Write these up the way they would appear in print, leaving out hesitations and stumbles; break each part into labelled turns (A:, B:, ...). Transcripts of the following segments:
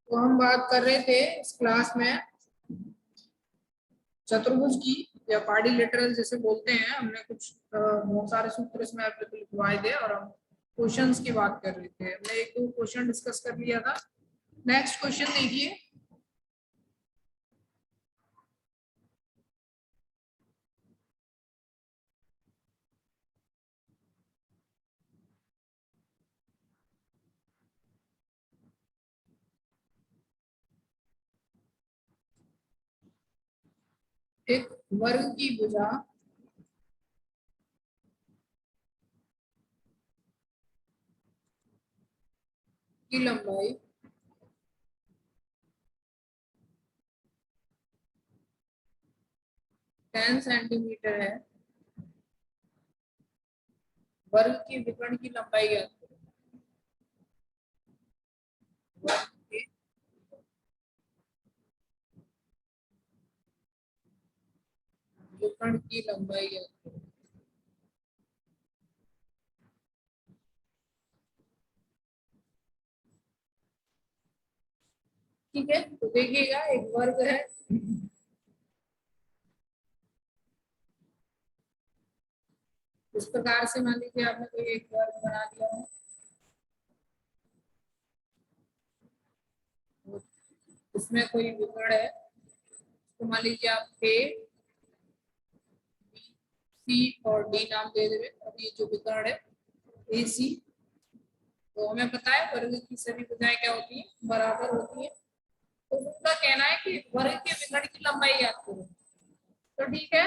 A: तो हम बात कर रहे थे इस क्लास में चतुर्भुज की या क्वाड्रिलेटरल जैसे बोलते हैं। हमने कुछ बहुत सारे सूत्र इसमें लिखवाए थे और हम क्वेश्चंस की बात कर रहे थे। हमने एक दो क्वेश्चन डिस्कस कर लिया था। नेक्स्ट क्वेश्चन देखिए। एक वर्ग की भुजा की लंबाई 10 सेंटीमीटर है। वर्ग की विकर्ण की लंबाई ज्ञात करो। वर्ग के विकर्ण की लंबाई ज्ञात करो। ठीक है, तो देखिएगा एक वर्ग है। इस प्रकार से मान लीजिए आपने कोई एक वर्ग बना दिया है। उसमें कोई विकर्ण है, तो मान लीजिए आप ए सी और डी नाम दे देंगे। अब ये जो विकर्ण है ए सी, तो हमें पता है वर्ग की सभी भुजाएं क्या होती है, बराबर होती है। तो उनका कहना है कि वर्ग के विकर्ण की लंबाई याद करो। तो ठीक है,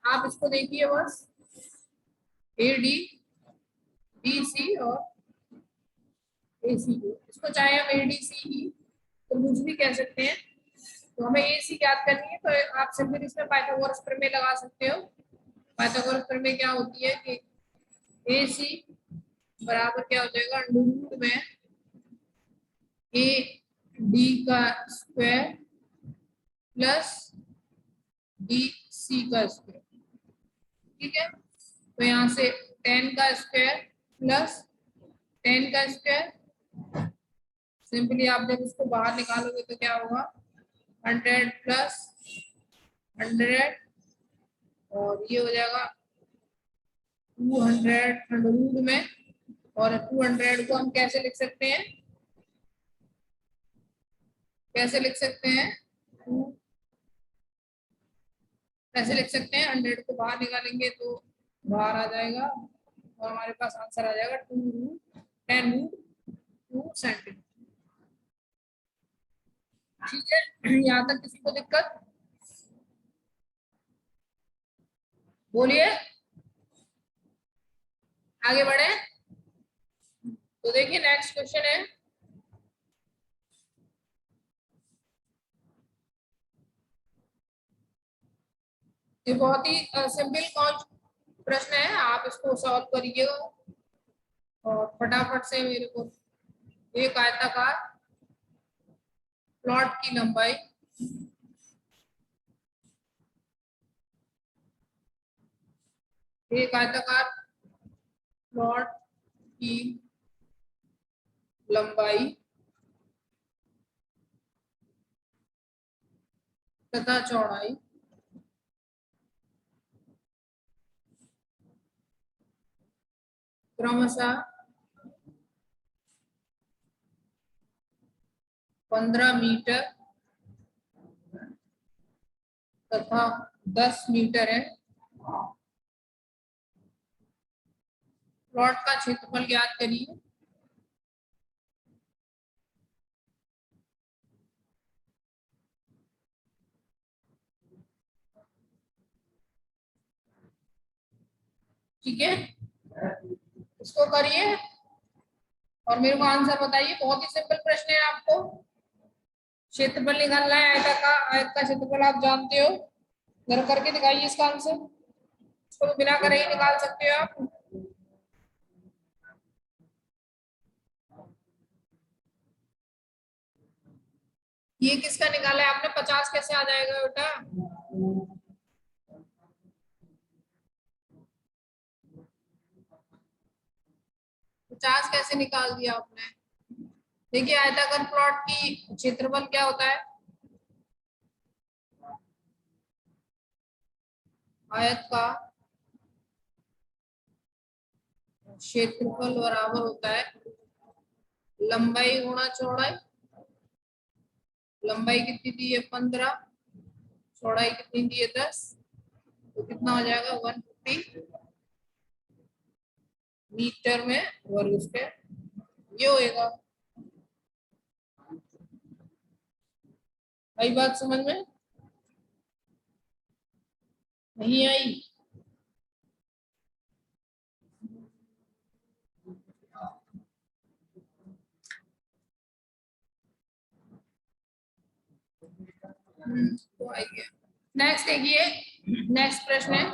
A: आप इसको देखिए बस ए डी बी सी और ए सी को, इसको चाहे हम ए डी सी ही तो कुछ भी कह सकते हैं। तो हमें ए सी याद करनी है, तो आप सिंपल इसमें पाइथागोरस प्रमेय लगा सकते हो। पाइथागोरस प्रमेय क्या होती है कि ए सी बराबर क्या हो जाएगा, अंडर में ए डी का स्क्वायर प्लस डी सी का स्क्वायर। ठीक है, तो यहाँ से 10 का स्क्वायर प्लस 10 का स्क्वायर, सिंपली आप जब इसको बाहर निकालोगे तो क्या होगा, 100 प्लस 100 और ये हो जाएगा 200 अंडर में। और 200 को हम कैसे लिख सकते हैं, कैसे लिख सकते हैं, कैसे लिख सकते हैं, 100 को बाहर निकालेंगे तो बाहर आ जाएगा और हमारे पास आंसर आ जाएगा 2√10√2 सेंटीमीटर। ठीक है, यहाँ तक किसी को दिक्कत, बोलिए, आगे बढ़े। तो देखिए नेक्स्ट क्वेश्चन है। ये बहुत ही सिंपल कौन प्रश्न है, आप इसको सॉल्व करिएगा और फटाफट से मेरे को एक आयताकार प्लॉट की लंबाई एक आयताकार प्लॉट की लंबाई तथा चौड़ाई क्रमशः 15 मीटर तथा 10 मीटर है। प्लॉट का क्षेत्रफल ज्ञात करिए। ठीक है, इसको करिए और मेरे को आंसर बताइए। बहुत ही सिंपल प्रश्न है, आपको क्षेत्रफल निकालना है आयता का। आयत का क्षेत्रफल आप जानते हो, जरा करके दिखाइए इसका आंसर। इसको बिना करे ही निकाल सकते हो आप। ये किसका निकाला है आपने, 50 कैसे आ जाएगा बेटा, 50 कैसे निकाल दिया आपने। देखिए आयताकार प्लॉट की क्षेत्रफल क्या होता है, आयत का क्षेत्रफल बराबर होता है लंबाई गुणा चौड़ाई। लंबाई कितनी दी है 15, चौड़ाई कितनी दी है 10, तो कितना हो जाएगा 150 मीटर में वर्ग स्क्वायर। ये होएगा। आई बात समझ में नहीं आई? तो आइए नेक्स्ट देखिए, नेक्स्ट प्रश्न है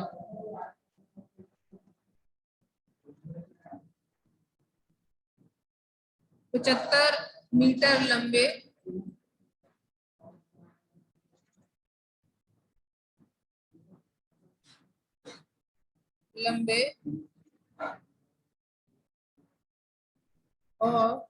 A: 75 मीटर लंबे लंबे और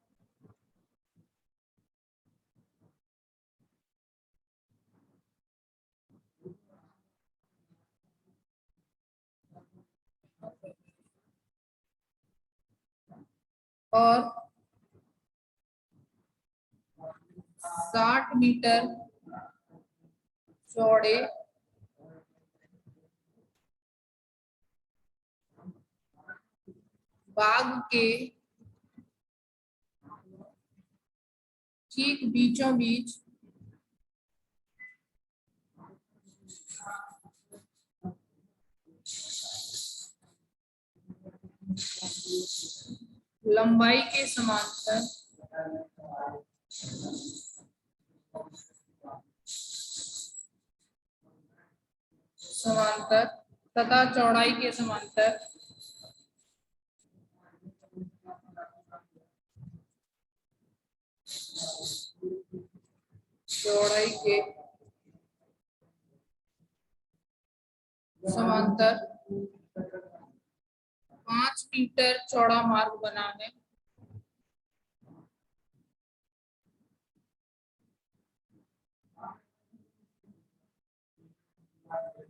A: और 60 मीटर चौड़े बाग के ठीक बीचों बीच लंबाई के समांतर समांतर तथा चौड़ाई के समांतर चौड़ाई के समांतर 5 मीटर चौड़ा मार्ग बना है।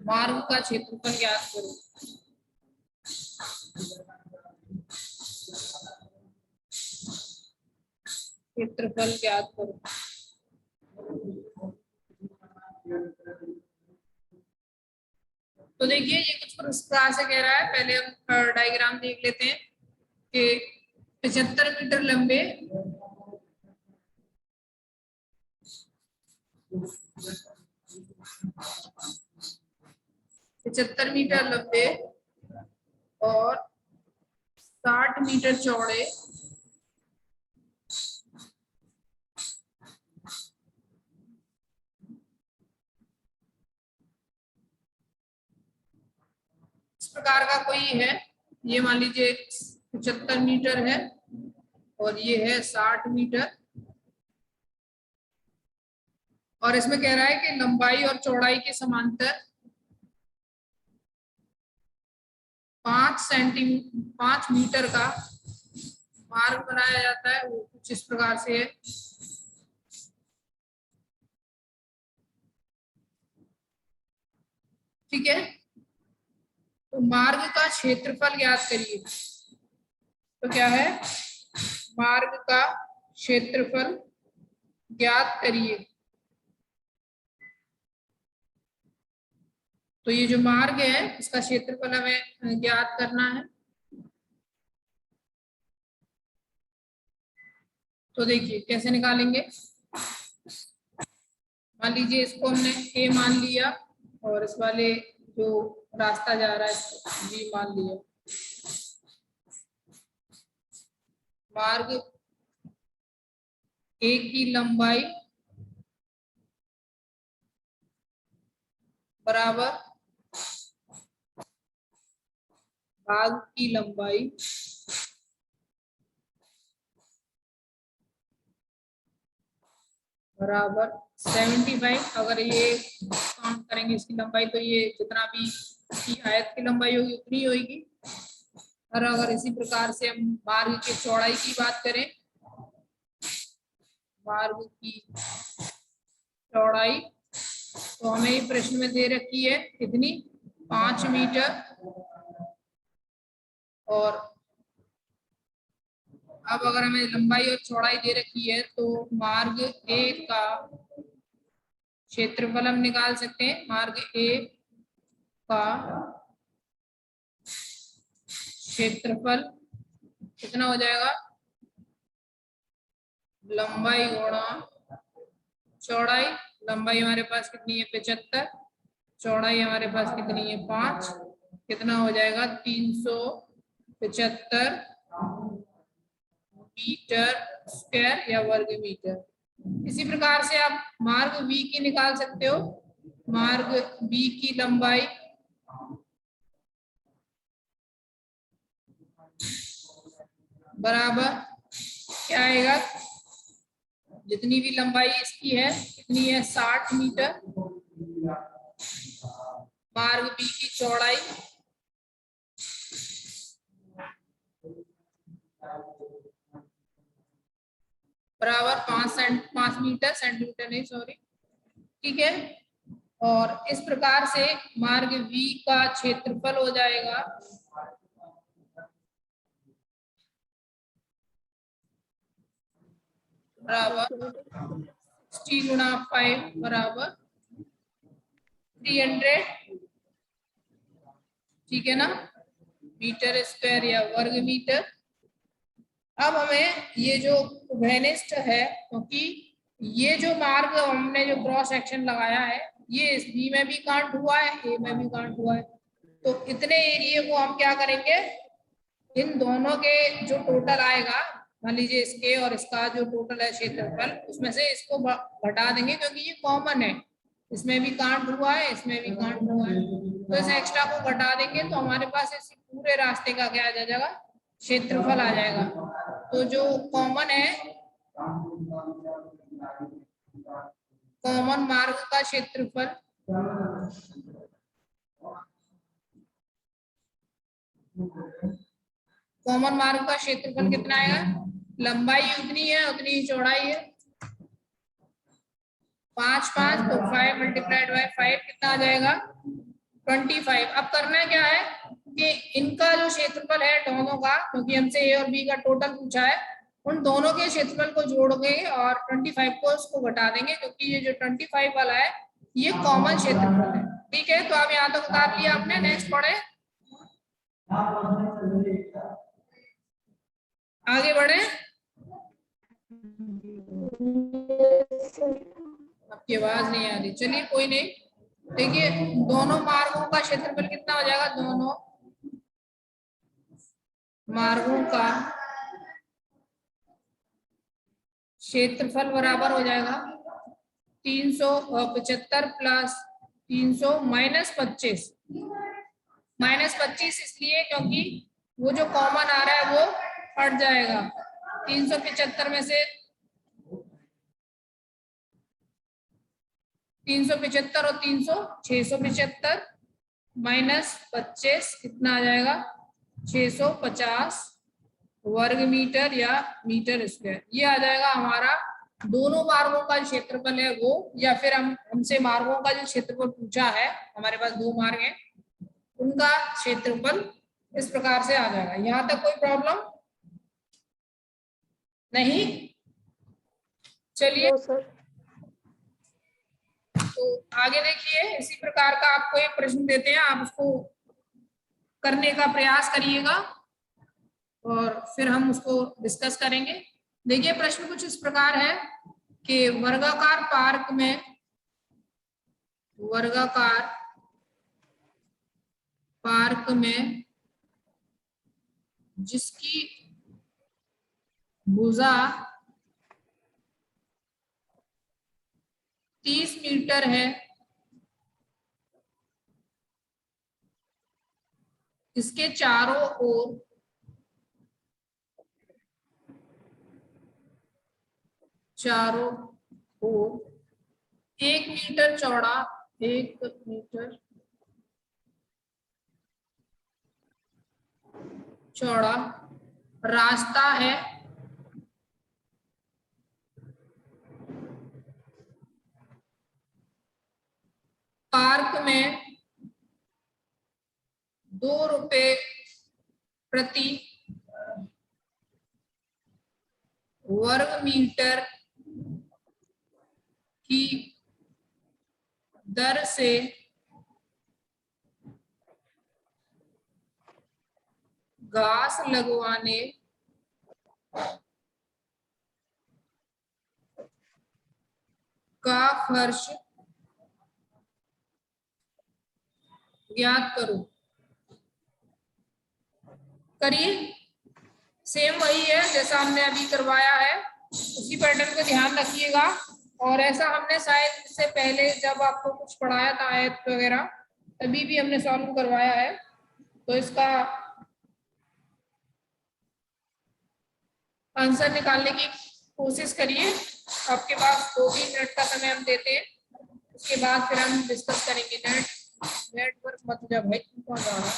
A: मार्ग का क्षेत्रफल ज्ञात करो। क्षेत्रफल ज्ञात करो। तो देखिए ये कुछ प्रकार से कह रहा है, पहले हम डायग्राम देख लेते हैं कि 75 मीटर लंबे और 60 मीटर चौड़े इस प्रकार का कोई है। ये मान लीजिए 75 मीटर है और ये है 60 मीटर, और इसमें कह रहा है कि लंबाई और चौड़ाई के समांतर 5 मीटर का मार्ग बनाया जाता है। वो कुछ इस प्रकार से है। ठीक है, तो मार्ग का क्षेत्रफल ज्ञात करिए। तो क्या है, मार्ग का क्षेत्रफल ज्ञात करिए। तो ये जो मार्ग है इसका क्षेत्रफल हमें ज्ञात करना है। तो देखिए कैसे निकालेंगे। मान लीजिए इसको हमने ए मान लिया और इस वाले जो रास्ता जा रहा है इसको बी मान लिया। मार्ग ए की लंबाई बराबर भाग की लंबाई बराबर 75। अगर ये काउंट करेंगे इसकी लंबाई तो ये जितना भी इसकी आयत की लंबाई होगी उतनी होगी। और अगर इसी प्रकार से हम मार्ग की चौड़ाई की बात करें मार्ग की चौड़ाई, तो हमें ये प्रश्न में दे रखी है कितनी, 5 मीटर। और अब अगर हमें लंबाई और चौड़ाई दे रखी है तो मार्ग ए का क्षेत्रफल हम निकाल सकते हैं। मार्ग ए का क्षेत्रफल कितना हो जाएगा, लंबाई गुणा चौड़ाई। लंबाई हमारे पास कितनी है 75, चौड़ाई हमारे पास कितनी है 5, कितना हो जाएगा 375 मीटर स्क्वायर या वर्ग मीटर। इसी प्रकार से आप मार्ग बी की निकाल सकते हो। मार्ग बी की लंबाई बराबर क्या आएगा, जितनी भी लंबाई इसकी है कितनी है 60 मीटर, मार्ग बी की चौड़ाई बराबर 5 मीटर, सेंटीमीटर नहीं सॉरी, ठीक है। और इस प्रकार से मार्ग वी का क्षेत्रफल हो जाएगा बराबर 60 गुणा 5 बराबर 300, ठीक है ना, मीटर स्क्वायर या वर्ग मीटर। अब हमें ये जो उभयनिष्ठ है, क्योंकि ये जो मार्ग हमने जो क्रॉस सेक्शन लगाया है ये इस बी में भी काट हुआ है, ए में भी काट हुआ है, तो इतने एरिया को हम क्या करेंगे, इन दोनों के जो टोटल आएगा, मान लीजिए इसके और इसका जो टोटल है क्षेत्रफल, उसमें से इसको घटा देंगे क्योंकि ये कॉमन है, इसमें भी काट हुआ है इसमें भी काट हुआ है, तो इस एक्स्ट्रा को घटा देंगे तो हमारे पास इस पूरे रास्ते का क्या आ जाएगा, क्षेत्रफल आ जाएगा। तो जो कॉमन है, कॉमन मार्ग का क्षेत्रफल कॉमन मार्ग का क्षेत्रफल कितना आएगा, लंबाई उतनी है उतनी ही चौड़ाई है, 5 5 तो 5 मल्टीप्लाइड बाय 5 कितना आ जाएगा 25। अब करना क्या है कि इनका जो क्षेत्रफल है दोनों का, क्योंकि हमसे ए और बी का टोटल पूछा है, उन दोनों के क्षेत्रफल को जोड़ोगे और 25 को उसको घटा देंगे, क्योंकि ये जो 25 वाला है ये कॉमन क्षेत्रफल है, ठीक है। तो अब यहाँ तक उतार लिया आपने, नेक्स्ट पढ़े, आगे बढ़े। आपकी आवाज नहीं आ रही, चलिए कोई नहीं। देखिए दोनों मार्गों का क्षेत्रफल कितना हो जाएगा, दोनों मार्गों का क्षेत्रफल बराबर हो जाएगा 375 प्लस 300 -25। -25 इसलिए क्योंकि वो जो कॉमन आ रहा है वो हट जाएगा, 375 में से 375 और 300 675 -25 कितना आ जाएगा 650 वर्ग मीटर या मीटर स्क्वायर। ये आ जाएगा हमारा दोनों मार्गों का क्षेत्रफल है वो, या फिर हमसे मार्गों का जो क्षेत्रफल पूछा है, हमारे पास 2 मार्ग हैं उनका क्षेत्रफल इस प्रकार से आ जाएगा। यहां तक कोई प्रॉब्लम नहीं, चलिए तो आगे देखिए, इसी प्रकार का आपको एक प्रश्न देते हैं, आप उसको करने का प्रयास करिएगा और फिर हम उसको डिस्कस करेंगे। देखिए प्रश्न कुछ इस प्रकार है कि वर्गाकार पार्क में जिसकी भुजा 30 मीटर है, इसके चारों ओर 1 मीटर चौड़ा 1 मीटर चौड़ा रास्ता है, पार्क में 2 रुपए प्रति वर्ग मीटर की दर से घास लगवाने का खर्च ज्ञात करो। करिए, सेम वही है जैसा हमने अभी करवाया है, उसी पैटर्न को ध्यान रखिएगा। और ऐसा हमने शायद इससे पहले जब आपको कुछ पढ़ाया था आयत वगैरह, तभी भी हमने सॉल्व करवाया है। तो इसका आंसर निकालने की कोशिश करिए। आपके पास 2-3 मिनट का समय हम देते हैं, उसके बाद फिर हम डिस्कस करेंगे। नेटवर्क मत जा भाई, कौन जा रहा है?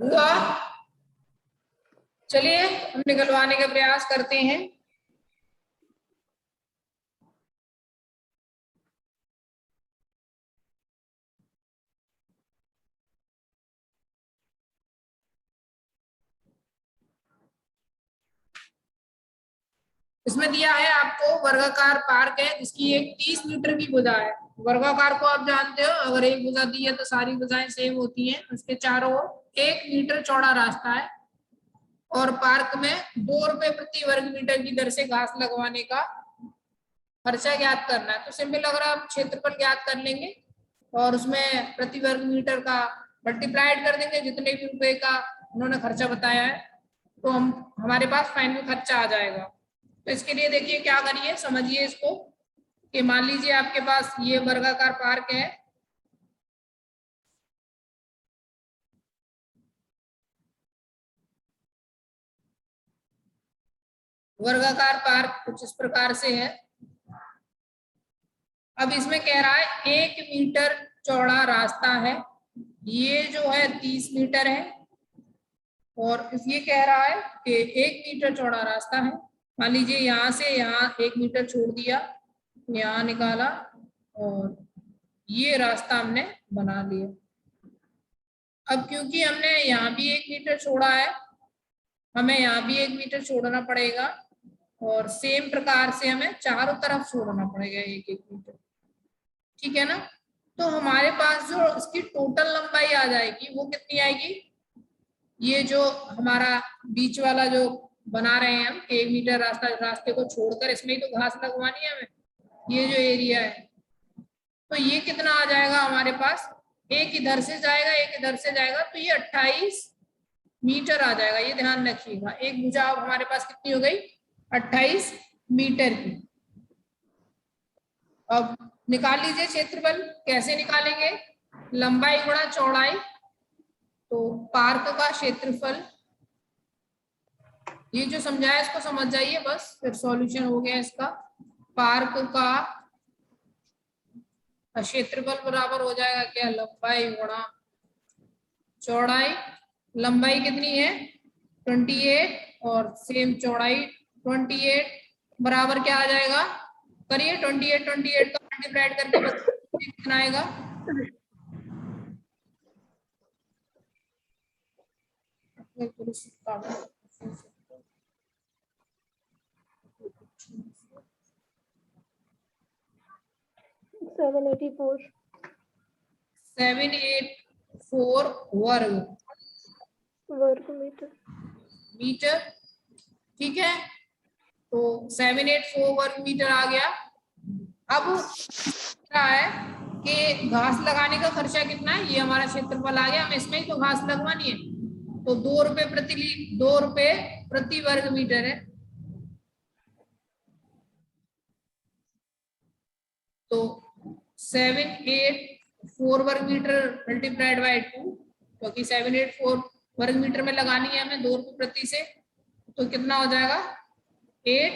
A: हुआ? चलिए हम निकलवाने का प्रयास करते हैं। इसमें दिया है आपको वर्गाकार पार्क है जिसकी एक 30 मीटर की भुजा है। वर्गाकार को आप जानते हो, अगर एक भुजा दी है तो सारी भुजाएं सेम होती हैं। उसके चारों ओर 1 मीटर चौड़ा रास्ता है और पार्क में 2 रुपए प्रति वर्ग मीटर की दर से घास लगवाने का खर्चा ज्ञात करना है। तो सिंपल, अगर आप क्षेत्रफल ज्ञात कर लेंगे और उसमें प्रति वर्ग मीटर का मल्टीप्लाइड कर देंगे जितने भी रुपए का उन्होंने खर्चा बताया है, तो हमारे पास फाइनल खर्चा आ जाएगा। तो इसके लिए देखिए क्या करिए, समझिए इसको कि मान लीजिए आपके पास ये वर्गाकार पार्क है। वर्गाकार पार्क कुछ इस प्रकार से है। अब इसमें कह रहा है 1 मीटर चौड़ा रास्ता है, ये जो है 30 मीटर है, और ये कह रहा है कि 1 मीटर चौड़ा रास्ता है। मान लीजिए यहाँ से यहाँ 1 मीटर छोड़ दिया, यहाँ निकाला और ये रास्ता हमने बना लिया। अब क्योंकि हमने यहाँ भी 1 मीटर छोड़ा है हमें यहाँ भी 1 मीटर छोड़ना पड़ेगा और सेम प्रकार से हमें चारों तरफ छोड़ना पड़ेगा 1-1 मीटर, ठीक है ना। तो हमारे पास जो इसकी टोटल लंबाई आ जाएगी वो कितनी आएगी, ये जो हमारा बीच वाला जो बना रहे हैं हम 1 मीटर रास्ते को छोड़कर, इसमें ही तो घास लगवानी है हमें, ये जो एरिया है, तो ये कितना आ जाएगा हमारे पास, एक इधर से जाएगा एक इधर से जाएगा, तो ये 28 मीटर आ जाएगा। ये ध्यान रखिएगा, एक भुजा अब हमारे पास कितनी हो गई, 28 मीटर की। अब निकाल लीजिए क्षेत्रफल, कैसे निकालेंगे, लंबाई गुणा चौड़ाई, तो पार्क का क्षेत्रफल, ये जो समझाया इसको समझ जाइए बस, फिर सॉल्यूशन हो गया इसका। पार्क का क्षेत्रफल बराबर हो जाएगा क्या, लंबाई गुणा चौड़ाई, लंबाई कितनी है 28 और सेम चौड़ाई 28, बराबर क्या आ जाएगा, करिए 28 का मल्टीप्लाइड करके बताइए कितना आएगा।
B: सेवन एटी फोर
A: 784 वर्ग मीटर, ठीक है। तो 784 वर्ग मीटर आ गया। अब क्या है कि घास लगाने का खर्चा कितना है, ये हमारा क्षेत्रफल आ गया, हमें इसमें ही तो घास लगवानी है, तो 2 रुपए प्रति वर्ग मीटर है। तो 784 वर्ग मीटर मल्टीप्लाइड बाय 2, क्योंकि 784 वर्ग मीटर में लगानी है हमें 2 रुपए प्रति से, तो कितना हो जाएगा 8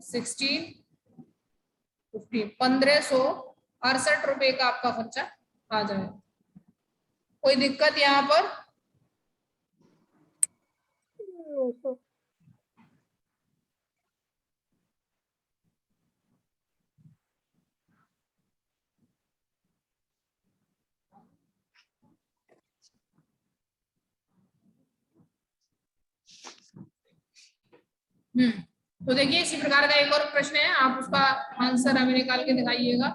A: 16 15 1568 रुपए का आपका खर्चा आ जाएगा। कोई दिक्कत यहाँ पर, तो देखिए इसी प्रकार का एक और प्रश्न है, आप उसका आंसर हमें निकाल के दिखाइएगा,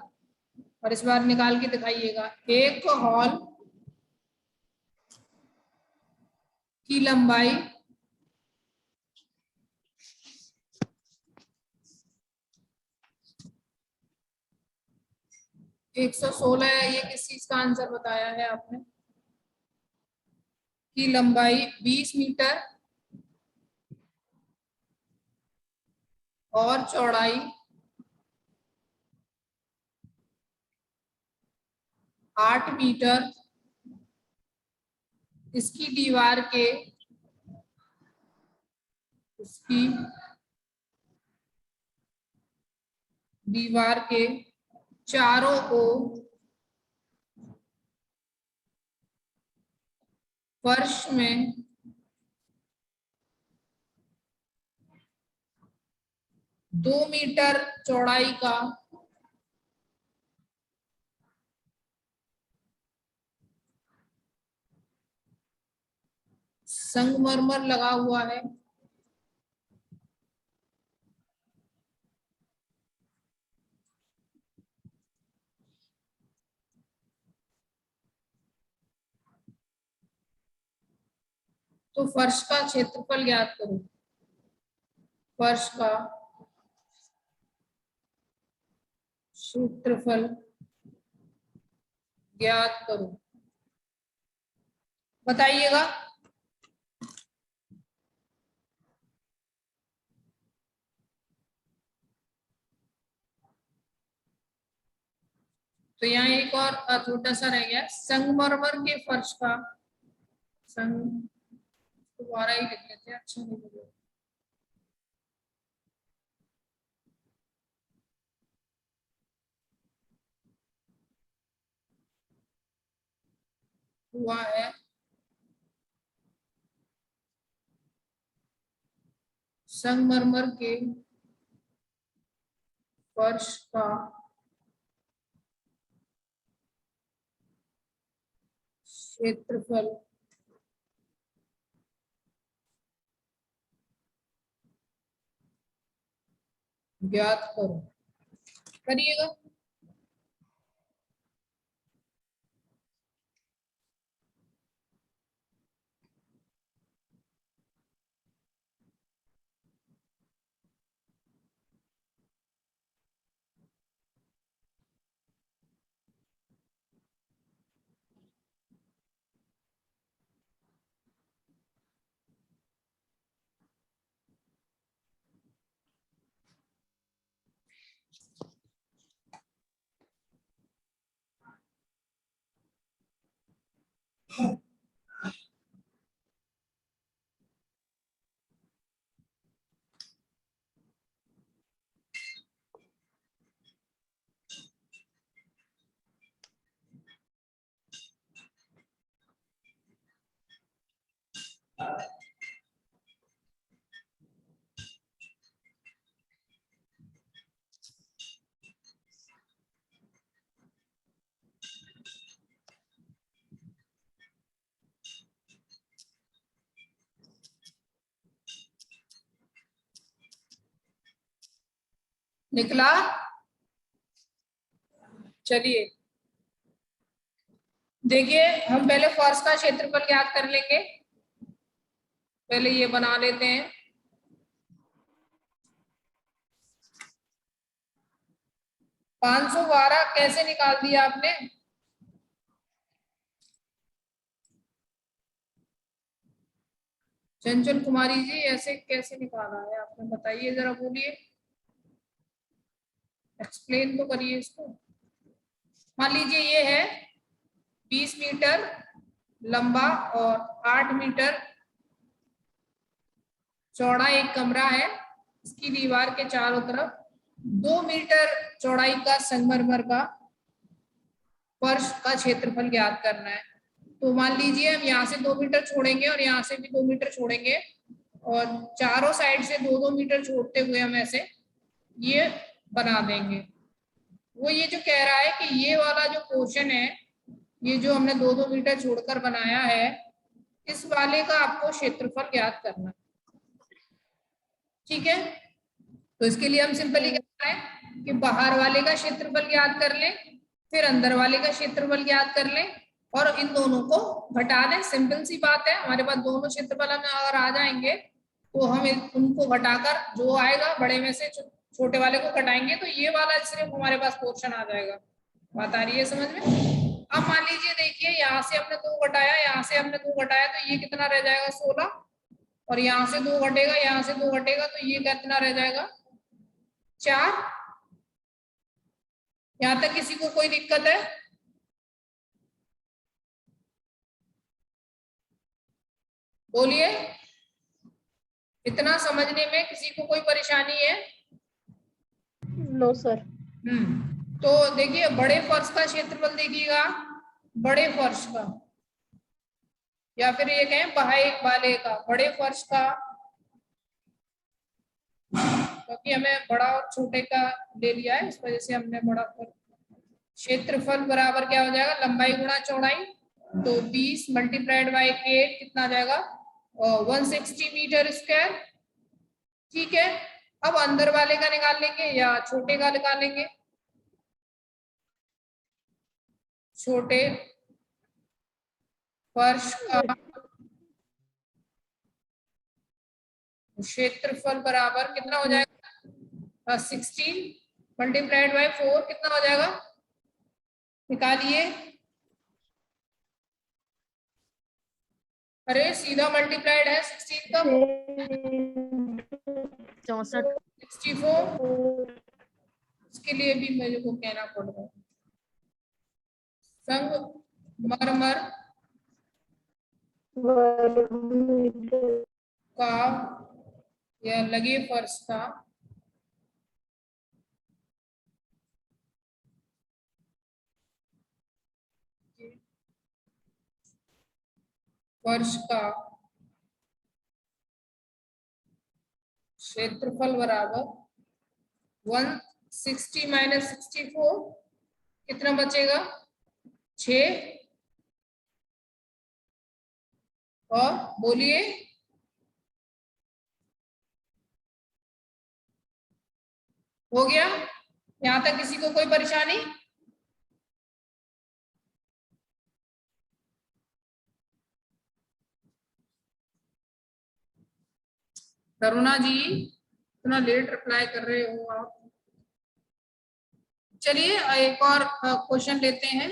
A: और इस बार निकाल के दिखाइएगा। एक हॉल की लंबाई 116 है, ये किस चीज का आंसर बताया है आपने, की लंबाई 20 मीटर और चौड़ाई 8 मीटर, इसकी दीवार के चारों ओर फर्श में 2 मीटर चौड़ाई का संगमरमर लगा हुआ है। तो फर्श का क्षेत्रफल ज्ञात करो, फर्श का क्षेत्रफल ज्ञात करो, बताइएगा। तो यहाँ एक और छोटा सा रह गया, संगमरमर के फर्श का संग, दोबारा ही लिख लेते हैं, अच्छा नहीं लगे, हुआ है संगमरमर के फर्श का क्षेत्रफल ज्ञात करो, करिएगा। निकला? चलिए देखिए, हम पहले फर्श का क्षेत्रफल ज्ञात कर लेंगे। पहले ये बना लेते हैं। पांच सौ बारह कैसे निकाल दिया आपने? चंचल कुमारी जी, ऐसे कैसे निकाला है आपने, बताइए जरा, बोलिए, एक्सप्लेन तो करिए इसको। मान लीजिए ये है 20 मीटर लंबा और 8 मीटर चौड़ा एक कमरा है। इसकी दीवार के चारों तरफ 2 मीटर चौड़ाई का संगमरमर का फर्श का क्षेत्रफल ज्ञात करना है। तो मान लीजिए हम यहाँ से 2 मीटर छोड़ेंगे और यहाँ से भी 2 मीटर छोड़ेंगे और चारों साइड से 2-2 मीटर छोड़ते हुए हम ऐसे ये बना देंगे। वो ये जो कह रहा है कि ये वाला जो पोर्शन है, ये जो हमने 2-2 मीटर छोड़कर बनाया है, इस वाले का आपको क्षेत्रफल ज्ञात करना है। ठीक है, तो इसके लिए हम सिंपली क्या करें कि बाहर वाले का क्षेत्रफल ज्ञात कर लें, फिर अंदर वाले का क्षेत्रफल ज्ञात कर लें और इन दोनों को घटा दें। सिंपल सी बात है, हमारे पास दोनों क्षेत्रफल हमें अगर आ जाएंगे तो हम उनको घटाकर जो आएगा बड़े में से छोटे वाले को घटाएंगे तो ये वाला सिर्फ हमारे पास पोर्शन आ जाएगा। बात आ रही है समझ में? अब मान लीजिए, देखिए यहाँ से हमने 2 घटाया, यहाँ से हमने 2 घटाया, तो ये कितना रह जाएगा 16, और यहाँ से 2 घटेगा, यहाँ से 2 घटेगा, तो ये कितना रह जाएगा 4। यहाँ तक किसी को कोई दिक्कत है? बोलिए, इतना समझने में किसी को कोई परेशानी है?
B: No sir.
A: तो देखिए, बड़े फर्श का क्षेत्रफल देखिएगा, बड़े फर्श का, या फिर ये कहें बाह्य वाले का, बड़े फर्श का, क्योंकि हमें बड़ा और छोटे का ले लिया है इस वजह से हमने बड़ा फर्श। क्षेत्रफल बराबर क्या हो जाएगा, लंबाई गुणा चौड़ाई, तो 20 मल्टीप्लाइड बाई 8 कितना आ जाएगा 160 मीटर स्क्वायर। ठीक है, अब अंदर वाले का निकाल लेंगे या छोटे का निकाल लेंगे? छोटे फर्श का क्षेत्रफल बराबर कितना हो जाएगा 16 मल्टीप्लाइड बाई 4 कितना हो जाएगा, निकालिए। अरे सीधा मल्टीप्लाइड है 16 का
B: 64।
A: 64। इसके लिए भी मेरे को कहना पड़ रहा है, संगमरमर का या लगे फर्श का क्षेत्रफल बराबर 160 माइनस 64 कितना बचेगा 6। और बोलिए, . हो गया? यहाँ तक किसी को कोई परेशानी? करुणा जी इतना लेट रिप्लाई कर रहे हो आप। चलिए एक और क्वेश्चन लेते हैं।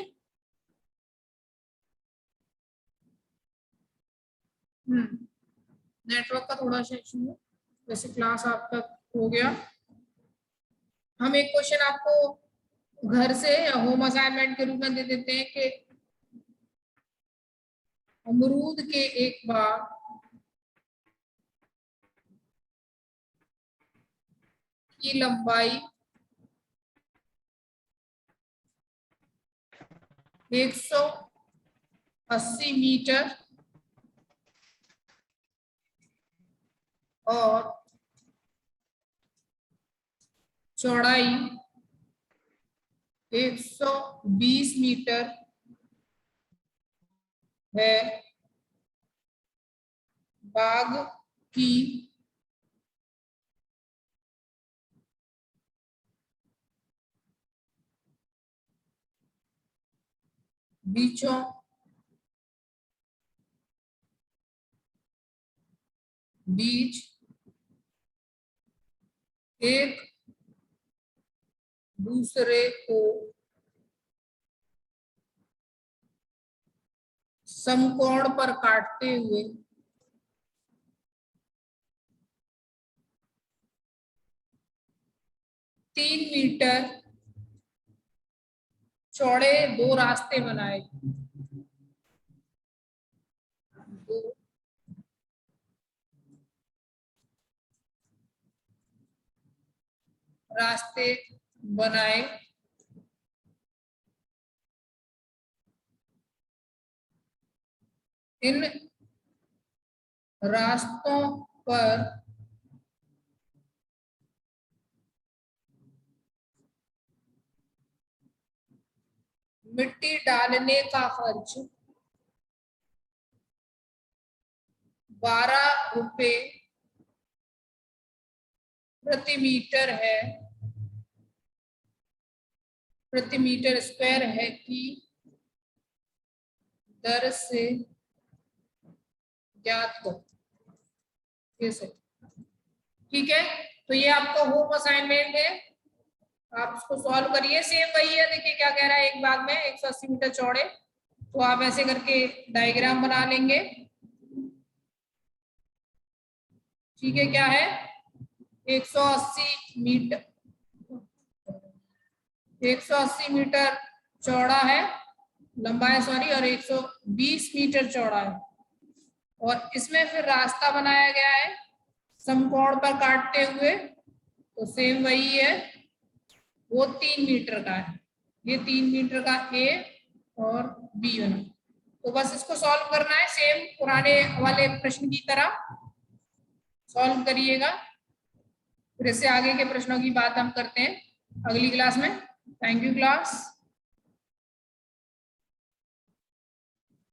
A: नेटवर्क का थोड़ा सा इशू है, वैसे क्लास आपका हो गया। हम एक क्वेश्चन आपको घर से या होम असाइनमेंट के रूप में दे देते हैं कि अमरूद के एक बाग की लंबाई 180 मीटर और चौड़ाई 120 मीटर है। बाग की बीचों बीच एक दूसरे को समकोण पर काटते हुए 3 मीटर चौड़े 2 रास्ते बनाए। दो रास्ते बनाए। इन रास्तों पर मिट्टी डालने का खर्च 12 रुपए प्रति मीटर है, प्रति मीटर स्क्वायर है की दर से ज्ञात करो। ये सही, ठीक है। तो ये आपका होम असाइनमेंट है, आप इसको सॉल्व करिए। सेम वही है, देखिए क्या कह रहा है, एक बाग में 180 मीटर चौड़े, तो आप ऐसे करके डायग्राम बना लेंगे। ठीक है, क्या है 180 मीटर, 180 मीटर चौड़ा है, लंबा है सॉरी, और 120 मीटर चौड़ा है। और इसमें फिर रास्ता बनाया गया है समकोण पर काटते हुए, तो सेम वही है, वो 3 मीटर का है। ये 3 मीटर का ए और बी बना। तो बस इसको सॉल्व करना है सेम पुराने वाले प्रश्न की तरह सॉल्व करिएगा। फिर इससे आगे के प्रश्नों की बात हम करते हैं अगली क्लास में। Thank you class.